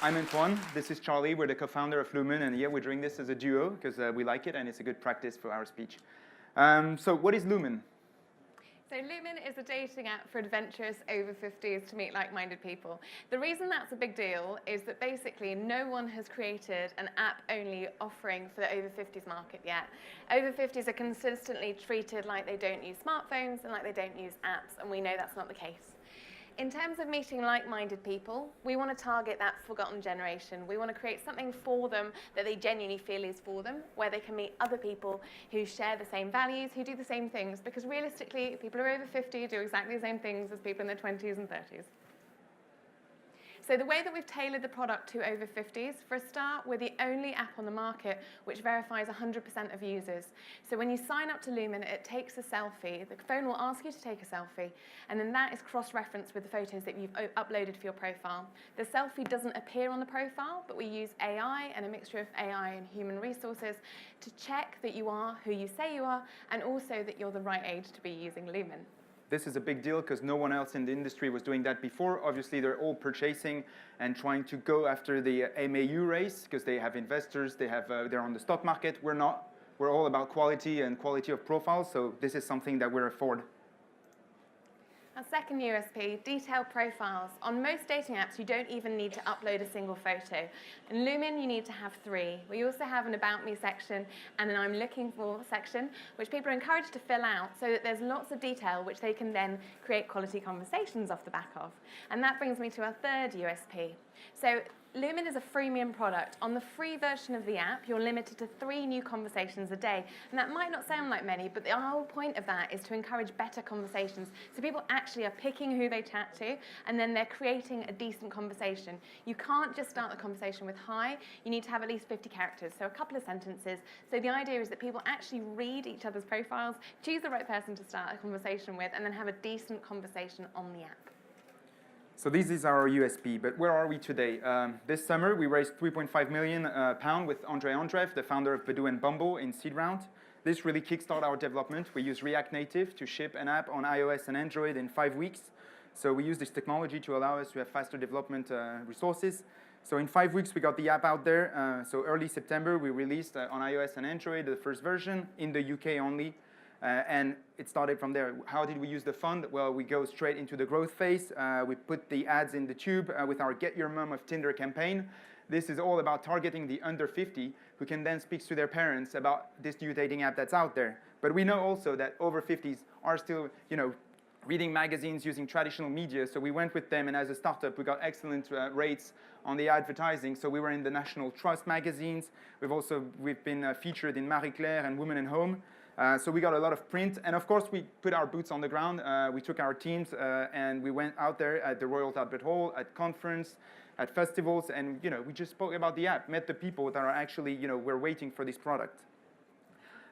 I'm Antoine. This is Charlie. We're the co-founder of Lumen, and yeah, we're doing this as a duo because we like it and it's a good practice for our speech. So what is Lumen? So Lumen is a dating app for adventurous over 50s to meet like-minded people. The reason that's a big deal is that basically no one has created an app-only offering for the over 50s market yet. Over 50s are consistently treated like they don't use smartphones and like they don't use apps, and we know that's not the case. In terms of meeting like-minded people, we want to target that forgotten generation. We want to create something for them that they genuinely feel is for them, where they can meet other people who share the same values, who do the same things, because realistically, people who are over 50 do exactly the same things as people in their 20s and 30s. So the way that we've tailored the product to over 50s, for a start, we're the only app on the market which verifies 100% of users. So when you sign up to Lumen, it takes a selfie. The phone will ask you to take a selfie, and then that is cross-referenced with the photos that you've uploaded for your profile. The selfie doesn't appear on the profile, but we use AI and a mixture of AI and human resources to check that you are who you say you are, and also that you're the right age to be using Lumen. This is a big deal because no one else in the industry was doing that before. Obviously, they're all purchasing and trying to go after the MAU race because they have investors, they're on the stock market. We're not. We're all about quality and quality of profiles, so this is something that we're afford. Our second USP, detailed profiles. On most dating apps, you don't even need to upload a single photo. In Lumen, you need to have 3. We also have an About Me section and an I'm Looking For section, which people are encouraged to fill out so that there's lots of detail which they can then create quality conversations off the back of. And that brings me to our third USP. So Lumen is a freemium product. On the free version of the app, you're limited to 3 new conversations a day. And that might not sound like many, but the whole point of that is to encourage better conversations. So people actually are picking who they chat to, and then they're creating a decent conversation. You can't just start the conversation with hi. You need to have at least 50 characters, so a couple of sentences. So the idea is that people actually read each other's profiles, choose the right person to start a conversation with, and then have a decent conversation on the app. So this is our USP, but where are we today? This summer, we raised £3.5 million with Andrei Andreev, the founder of Badoo and Bumble, in seed round. This really kickstarted our development. We use React Native to ship an app on iOS and Android in 5 weeks. So we use this technology to allow us to have faster development resources. So in 5 weeks, we got the app out there. So early September, we released on iOS and Android the first version, in the UK only. And it started from there. How did we use the fund? Well, we go straight into the growth phase. We put the ads in the tube with our Get Your Mom of Tinder campaign. This is all about targeting the under 50 who can then speak to their parents about this new dating app that's out there. But we know also that over 50s are still, reading magazines using traditional media. So we went with them, and as a startup, we got excellent rates on the advertising. So we were in the National Trust magazines. We've been featured in Marie Claire and Women and Home. So we got a lot of print, and of course we put our boots on the ground. We took our teams and we went out there at the Royal Albert Hall, at conference, at festivals, and we just spoke about the app, met the people that are actually were waiting for this product.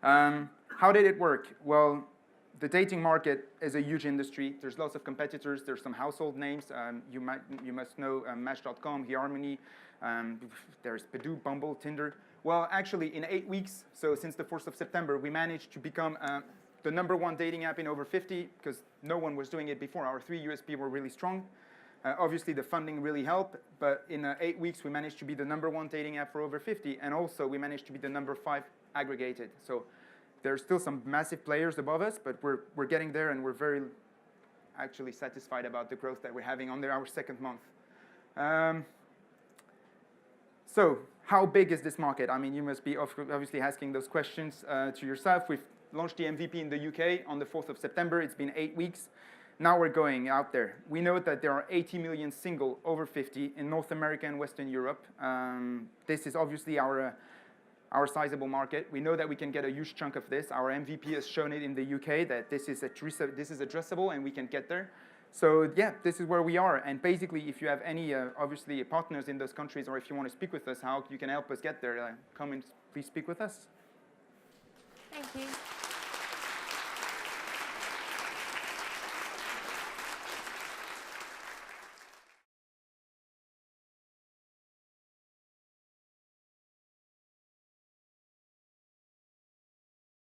How did it work? Well, the dating market is a huge industry. There's lots of competitors. There's some household names. You must know Match.com, eHarmony. There's Badoo, Bumble, Tinder. Well, actually, in 8 weeks, so since the 4th of September, we managed to become the #1 dating app in over 50 because no one was doing it before. Our 3 USP were really strong. Obviously, the funding really helped, but in 8 weeks, we managed to be the #1 dating app for over 50, and also we managed to be the #5 aggregated. So there's still some massive players above us, but we're getting there, and we're very actually satisfied about the growth that we're having under our 2nd month. So how big is this market? I mean, you must be obviously asking those questions to yourself. We've launched the MVP in the UK on the 4th of September. It's been 8 weeks. Now we're going out there. We know that there are 80 million single over 50 in North America and Western Europe. This is obviously our sizable market. We know that we can get a huge chunk of this. Our MVP has shown it in the UK that this is addressable and we can get there. So yeah, this is where we are. And basically, if you have any, obviously, partners in those countries, or if you want to speak with us, how you can help us get there, come and please speak with us. Thank you.